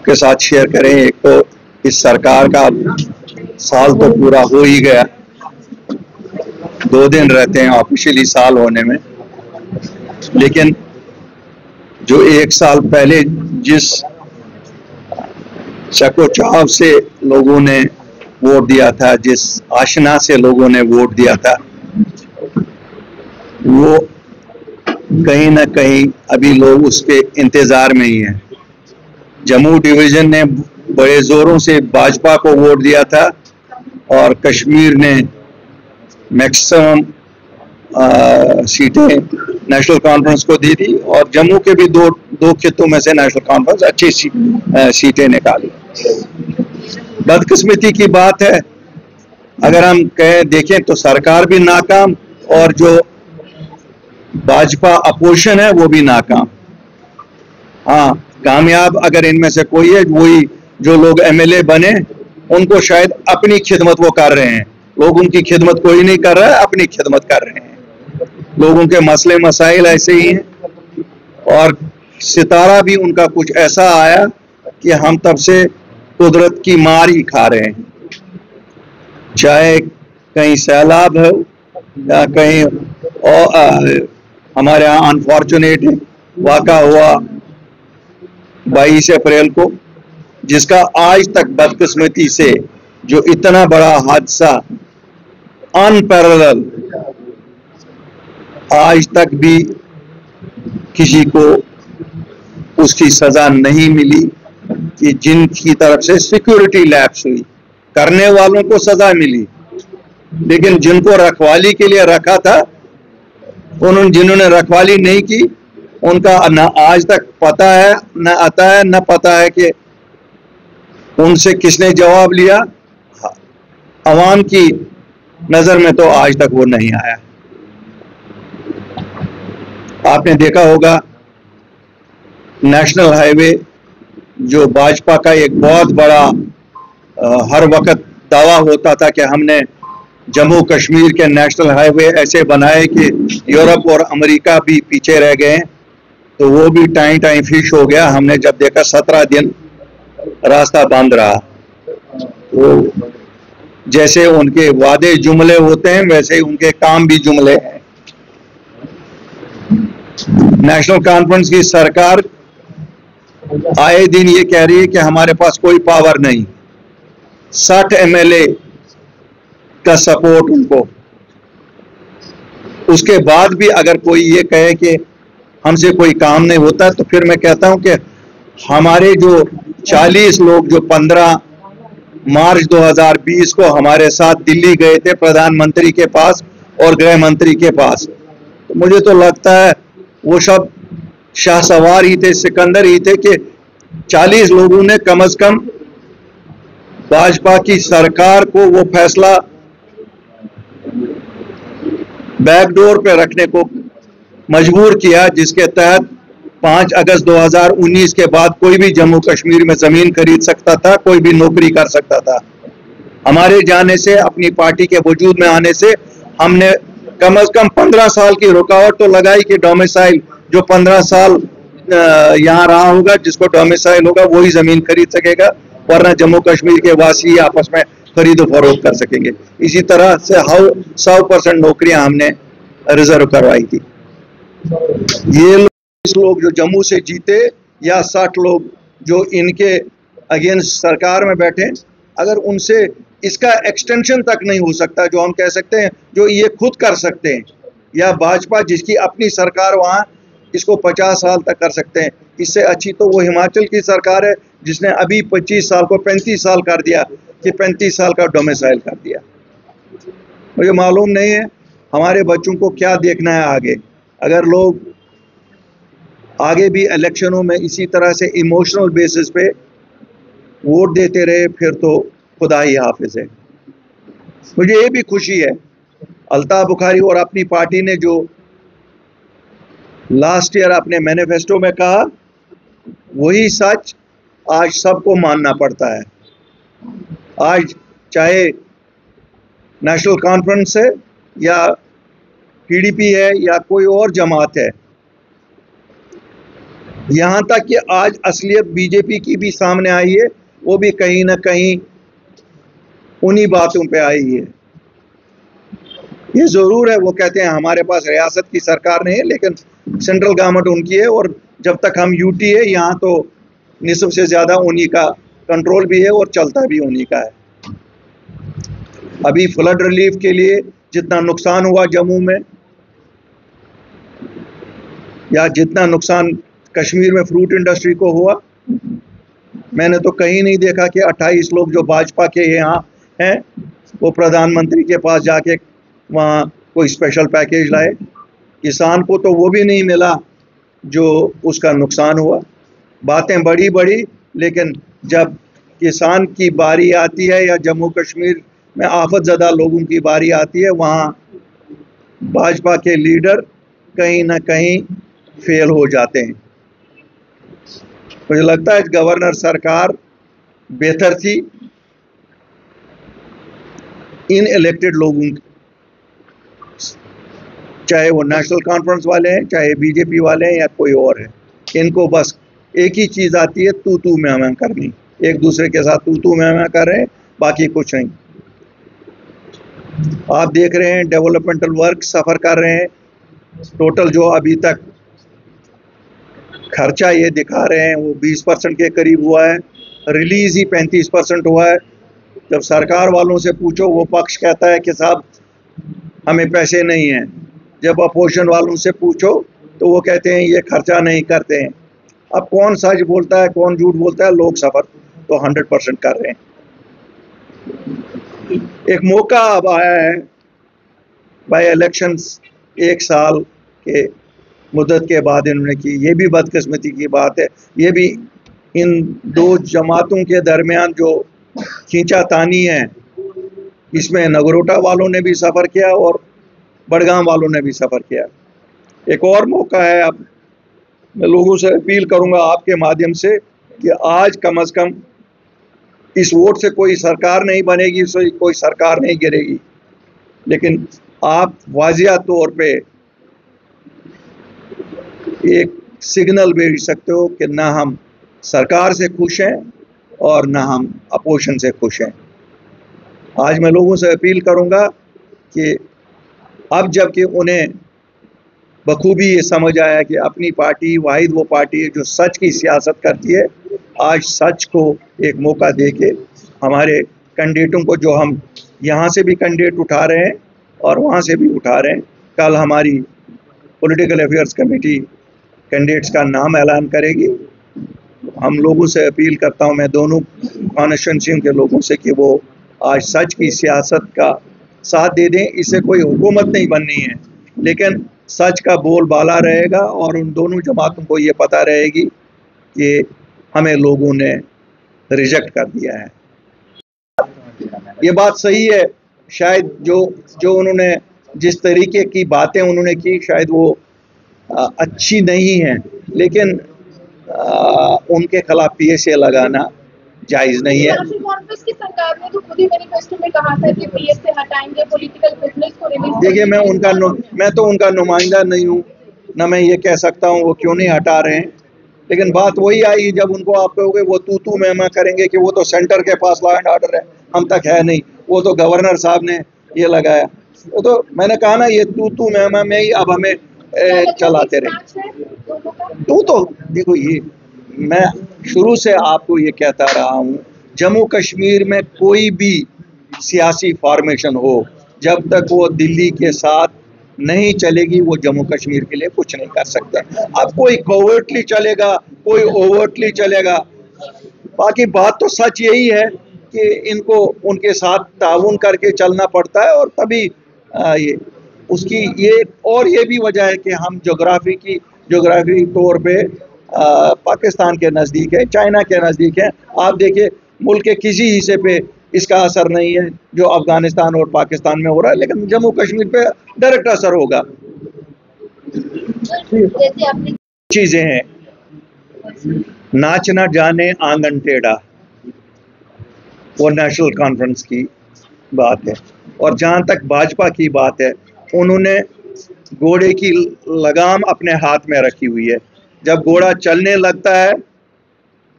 आपके साथ शेयर करें। एक तो इस सरकार का साल तो पूरा हो ही गया, 2 दिन रहते हैं ऑफिशियली साल होने में, लेकिन जो 1 साल पहले जिस चकोचाव से लोगों ने वोट दिया था, जिस आशना से लोगों ने वोट दिया था, वो कहीं ना कहीं अभी लोग उसके इंतजार में ही हैं। जम्मू डिवीजन ने बड़े जोरों से भाजपा को वोट दिया था और कश्मीर ने मैक्सिमम सीटें नेशनल कॉन्फ्रेंस को दी थी, और जम्मू के भी दो खित्तों में से नेशनल कॉन्फ्रेंस अच्छी सीटें निकाली। बदकिस्मती की बात है, अगर हम देखें तो सरकार भी नाकाम और जो भाजपा अपोजिशन है वो भी नाकाम। हाँ, कामयाब अगर इनमें से कोई है, वही जो लोग एमएलए बने, उनको शायद अपनी खिदमत वो कर रहे हैं। लोग उनकी खिदमत कोई नहीं कर रहा है, अपनी खिदमत कर रहे हैं। लोगों के मसले मसाइल ऐसे ही हैं, और सितारा भी उनका कुछ ऐसा आया कि हम तब से कुदरत की मार ही खा रहे हैं। चाहे कहीं सैलाब हो या कहीं हमारे यहाँ अनफॉर्चुनेट वाक़ा हुआ 22 अप्रैल को, जिसका आज तक बदकिस्मती से जो इतना बड़ा हादसा अनपैरेलल, आज तक भी किसी को उसकी सजा नहीं मिली कि जिनकी तरफ से सिक्योरिटी लैप्स हुई। करने वालों को सजा मिली, लेकिन जिनको रखवाली के लिए रखा था, जिन्होंने रखवाली नहीं की, उनका न आज तक पता है, न आता है, न पता है कि उनसे किसने जवाब लिया। अवाम की नजर में तो आज तक वो नहीं आया। आपने देखा होगा नेशनल हाईवे, जो भाजपा का एक बहुत बड़ा हर वक्त दावा होता था कि हमने जम्मू कश्मीर के नेशनल हाईवे ऐसे बनाए कि यूरोप और अमेरिका भी पीछे रह गए, तो वो भी टाइम फिश हो गया। हमने जब देखा 17 दिन रास्ता बंद रहा। तो जैसे उनके वादे जुमले होते हैं, वैसे ही उनके काम भी जुमले हैं। नेशनल कॉन्फ्रेंस की सरकार आए दिन ये कह रही है कि हमारे पास कोई पावर नहीं। 60 एमएलए का सपोर्ट उनको, उसके बाद भी अगर कोई ये कहे कि हमसे कोई काम नहीं होता, तो फिर मैं कहता हूं कि हमारे जो 40 लोग जो 15 मार्च 2020 को हमारे साथ दिल्ली गए थे प्रधानमंत्री के पास और गृह मंत्री के पास, तो मुझे तो लगता है वो सब शाहसवार ही थे, सिकंदर ही थे कि 40 लोगों ने कम से कम भाजपा की सरकार को वो फैसला बैकडोर पे रखने को मजबूर किया, जिसके तहत 5 अगस्त 2019 के बाद कोई भी जम्मू कश्मीर में जमीन खरीद सकता था, कोई भी नौकरी कर सकता था। हमारे जाने से, अपनी पार्टी के वजूद में आने से, हमने कम से कम 15 साल की रुकावट तो लगाई कि डोमिसाइल जो 15 साल यहाँ रहा होगा, जिसको डोमिसाइल होगा वही जमीन खरीद सकेगा, वरना जम्मू कश्मीर के वासी आपस में खरीदो फरोख्त कर सकेंगे। इसी तरह से 100% नौकरियां हमने रिजर्व करवाई थी। ये लोग जो जम्मू से जीते, या 60 लोग जो इनके अगेंस्ट सरकार में बैठे, अगर उनसे इसका एक्सटेंशन तक नहीं हो सकता, जो हम कह सकते हैं जो ये खुद कर सकते हैं, या भाजपा जिसकी अपनी सरकार वहाँ इसको 50 साल तक कर सकते हैं, इससे अच्छी तो वो हिमाचल की सरकार है जिसने अभी 25 साल को 35 साल कर दिया, कि 35 साल का डोमिसाइल कर दिया। मुझे मालूम नहीं है हमारे बच्चों को क्या देखना है आगे। अगर लोग आगे भी इलेक्शनों में इसी तरह से इमोशनल बेसिस पे वोट देते रहे, फिर तो खुदा ही हाफिज है। मुझे ये भी खुशी है, अल्ताफ बुखारी और अपनी पार्टी ने जो लास्ट ईयर अपने मैनिफेस्टो में कहा, वही सच आज सबको मानना पड़ता है। आज चाहे नेशनल कॉन्फ्रेंस है या पीडीपी है या कोई और जमात है, यहाँ तक कि आज असलियत बीजेपी की भी सामने आई है, वो भी कहीं ना कहीं उन्हीं बातों पे आई है। ये जरूर है, वो कहते हैं हमारे पास रियासत की सरकार नहीं है, लेकिन सेंट्रल गवर्नमेंट उनकी है, और जब तक हम यूटी है यहाँ तो निस्फ से ज्यादा उन्हीं का कंट्रोल भी है और चलता भी उन्हीं का है। अभी फ्लड रिलीफ के लिए जितना नुकसान हुआ जम्मू में, या जितना नुकसान कश्मीर में फ्रूट इंडस्ट्री को हुआ, मैंने तो कहीं नहीं देखा कि 28 लोग जो भाजपा के यहाँ हैं वो प्रधानमंत्री के पास जाके वहाँ कोई स्पेशल पैकेज लाए। किसान को तो वो भी नहीं मिला जो उसका नुकसान हुआ। बातें बड़ी बड़ी, लेकिन जब किसान की बारी आती है या जम्मू कश्मीर में आफत ज़दा लोगों की बारी आती है, वहाँ भाजपा के लीडर कहीं ना कहीं फेल हो जाते हैं। मुझे लगता है गवर्नर सरकार बेहतर थी इन इलेक्टेड लोगों की, चाहे वो नेशनल कॉन्फ्रेंस वाले हैं, चाहे बीजेपी वाले हैं या कोई और है। इनको बस एक ही चीज आती है, तू तू मैं मैं करनी, एक दूसरे के साथ तू तू मैं कर रहे हैं, बाकी कुछ नहीं। आप देख रहे हैं डेवलपमेंटल वर्क सफर कर रहे हैं। टोटल जो अभी तक खर्चा ये दिखा रहे हैं वो 20% के करीब हुआ है, रिलीज ही 35% हुआ है। जब सरकार वालों से पूछो वो पक्ष कहता है कि साहब हमें पैसे नहीं हैं। जब अपोजिशन वालों से पूछो तो वो कहते हैं ये खर्चा नहीं करते हैं। अब कौन सच बोलता है कौन झूठ बोलता है? लोग सफर तो 100% कर रहे हैं। एक मौका अब आया है, बाय इलेक्शंस 1 साल के मुद्दत के बाद इन्होंने की, ये भी बदकिस्मती की बात है। ये भी इन दो जमातों के दरमियान जो खींचातानी है, इसमें नगरोटा वालों ने भी सफ़र किया और बड़गाम वालों ने भी सफ़र किया। एक और मौका है, अब मैं लोगों से अपील करूंगा आपके माध्यम से कि आज कम से कम इस वोट से कोई सरकार नहीं बनेगी, कोई सरकार नहीं गिरेगी, लेकिन आप वाजिया तौर पे एक सिग्नल भेज सकते हो कि ना हम सरकार से खुश हैं और ना हम अपोजिशन से खुश हैं। आज मैं लोगों से अपील करूंगा कि अब जबकि उन्हें बखूबी ये समझ आया कि अपनी पार्टी वाहिद वो पार्टी है जो सच की सियासत करती है, आज सच को एक मौका देके हमारे कैंडिडेटों को, जो हम यहाँ से भी कैंडिडेट उठा रहे हैं और वहाँ से भी उठा रहे हैं, कल हमारी पॉलिटिकल अफेयर्स कमेटी कैंडिडेट्स का नाम ऐलान करेगी। हम लोगों से अपील करता हूँ, मैं दोनों कॉन्स्टिट्यूंसियों के लोगों से, कि वो आज सच की सियासत का साथ दे दें। इससे कोई हुकूमत नहीं बननी है, लेकिन सच का बोलबाला रहेगा और उन दोनों जमातों को ये पता रहेगी कि हमें लोगों ने रिजेक्ट कर दिया है। ये बात सही है, शायद जो उन्होंने जिस तरीके की बातें उन्होंने की शायद वो अच्छी नहीं है, लेकिन उनके खिलाफ पीएसए लगाना जायज नहीं है। कांग्रेस की सरकार ने तो खुद ही मैनिफेस्टो में कहा था कि पीएसए हटाएंगे, पॉलिटिकल प्रिजनर्स को रिलीज। देखिए, मैं तो उनका नुमाइंदा नहीं हूँ, ना मैं ये कह सकता हूँ वो क्यों नहीं हटा रहे हैं, लेकिन बात वही आई जब उनको आप कहोगे वो तू मैं करेंगे कि वो तो सेंटर के पास लॉ एंड ऑर्डर है, हम तक है नहीं, वो तो गवर्नर साहब ने ये लगाया। वो तो मैंने कहा ना, ये तू मैं में ही अब हमें चलाते रहे। तो देखो, ये मैं शुरू से आपको ये कहता रहा हूँ, जम्मू कश्मीर में कोई भी सियासी फॉर्मेशन हो, जब तक वो दिल्ली के साथ नहीं चलेगी वो जम्मू कश्मीर के लिए कुछ नहीं कर सकता। अब कोई कोवर्टली चलेगा, कोई ओवर्टली चलेगा, बाकी बात तो सच यही है कि इनको उनके साथ ताउन करके चलना पड़ता है, और तभी ये उसकी ये भी वजह है कि हम जोग्राफी तौर पे पाकिस्तान के नज़दीक है, चाइना के नज़दीक है। आप देखिए, मुल्क के किसी हिस्से पे इसका असर नहीं है जो अफगानिस्तान और पाकिस्तान में हो रहा है, लेकिन जम्मू कश्मीर पे डायरेक्ट असर होगा। चीजें हैं, नाच न जाने आंगन टेढ़ा, वो नेशनल कॉन्फ्रेंस की बात है। और जहां तक भाजपा की बात है, उन्होंने घोड़े की लगाम अपने हाथ में रखी हुई है। जब घोड़ा चलने लगता है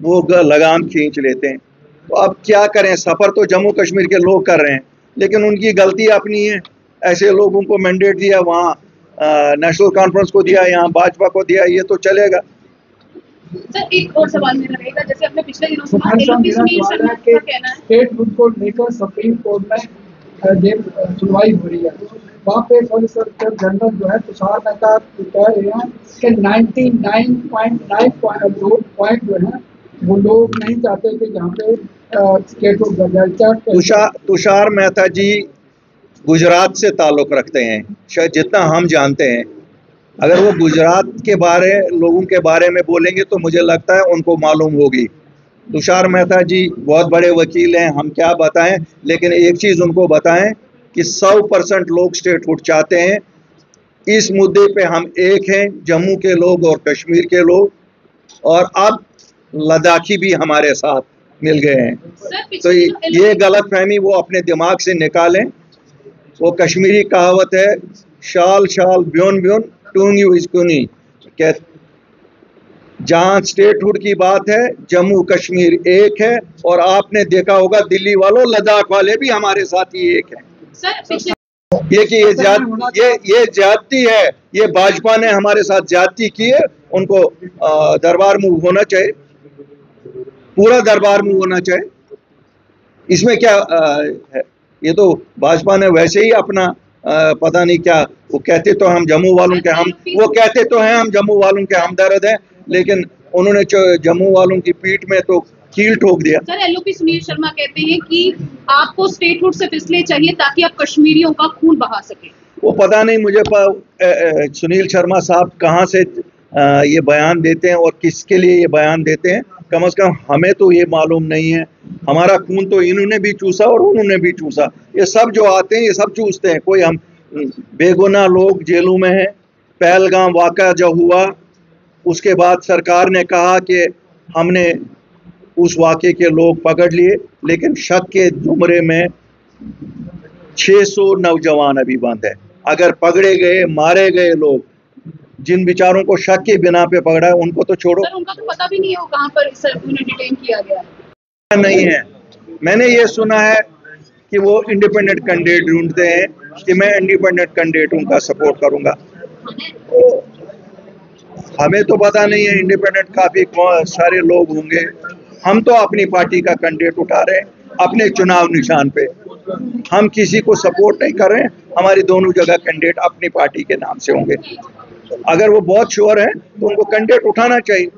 वो लगाम खींच लेते हैं। तो अब क्या करें, सफ़र तो जम्मू कश्मीर के लोग कर रहे हैं, लेकिन उनकी गलती अपनी है। ऐसे लोगों को मैंडेट दिया, वहाँ नेशनल कॉन्फ्रेंस को दिया, यहाँ भाजपा को दिया, ये तो चलेगा। सर एक और सवाल मेरा रहेगा, जैसे अपने पिछले दिनों से स्टेट रूट को लेकर सुप्रीम कोर्ट में सुनवाई हो रही है, वहाँ पे सॉलिसिटर जनरल जो है तुषार मेहता कह रहे हैं कि 99.9 पॉइंट जो है वो लोग नहीं चाहते कि जहाँ पे स्टेट रूट बन जाए। तुषार मेहता जी गुजरात से ताल्लुक़ रखते हैं, शायद जितना हम जानते हैं। अगर वो गुजरात के लोगों के बारे में बोलेंगे तो मुझे लगता है उनको मालूम होगी। तुषार मेहता जी बहुत बड़े वकील हैं, हम क्या बताएं, लेकिन एक चीज़ उनको बताएं कि 100% लोग स्टेटहुड चाहते हैं। इस मुद्दे पे हम एक हैं, जम्मू के लोग और कश्मीर के लोग, और अब लद्दाखी भी हमारे साथ मिल गए हैं। तो ये गलतफहमी वो अपने दिमाग से निकालें। वो कश्मीरी कहावत है, शाल शाल ब्योन ब्योन टूंगी इसकुनी, जहां स्टेटहुड की बात है जम्मू कश्मीर एक है, और आपने देखा होगा दिल्ली वालों, लद्दाख वाले भी हमारे साथ ही एक हैं। ये कि ये ज्यादती है, ये भाजपा ने हमारे साथ ज्यादती की है। उनको दरबार मूव होना चाहिए, पूरा दरबार मूव होना चाहिए। इसमें क्या है? ये तो भाजपा ने वैसे ही अपना पता नहीं क्या, वो कहते तो हम जम्मू वालों के वो कहते तो हैं हम जम्मू वालों के हमदर्द हैं, लेकिन उन्होंने जम्मू वालों की पीठ में तो कील ठोक दिया। सर एलओपी सुनील शर्मा कहते हैं कि आपको स्टेटहुड से इसलिए चाहिए ताकि आप कश्मीरियों का खून बहा सके। वो पता नहीं मुझे सुनील शर्मा साहब कहाँ से ये बयान देते हैं और किसके लिए ये बयान देते हैं। कम से कम हमें तो ये मालूम नहीं है। हमारा खून तो इन्होंने भी चूसा और उन्होंने भी चूसा। ये सब जो आते हैं ये सब चूसते हैं। कोई हम बेगुनाह लोग जेलों में हैं। पहलगाम वाक़या जो हुआ उसके बाद सरकार ने कहा कि हमने उस वाक़े के लोग पकड़ लिए, लेकिन शक के जुमरे में 600 नौजवान अभी बंद है। अगर पकड़े गए, मारे गए लोग, जिन बेचारों को शक के बिना पे पकड़ा है, उनको तो छोड़ो। सर उनका तो पता भी नहीं है वो कहां पर उन्हें डिटेन किया गया नहीं है। मैंने ये सुना है कि वो इंडिपेंडेंट कैंडिडेट ढूंढते हैं, कि मैं इंडिपेंडेंट कैंडिडेट उनका सपोर्ट करूंगा। तो हमें तो पता नहीं है, इंडिपेंडेंट काफी सारे लोग होंगे। हम तो अपनी पार्टी का कैंडिडेट उठा रहे हैं अपने चुनाव निशान पे। हम किसी को सपोर्ट नहीं कर रहे हैं। हमारी दोनों जगह कैंडिडेट अपनी पार्टी के नाम से होंगे। अगर वो बहुत श्योर हैं तो उनको कैंडिडेट उठाना चाहिए।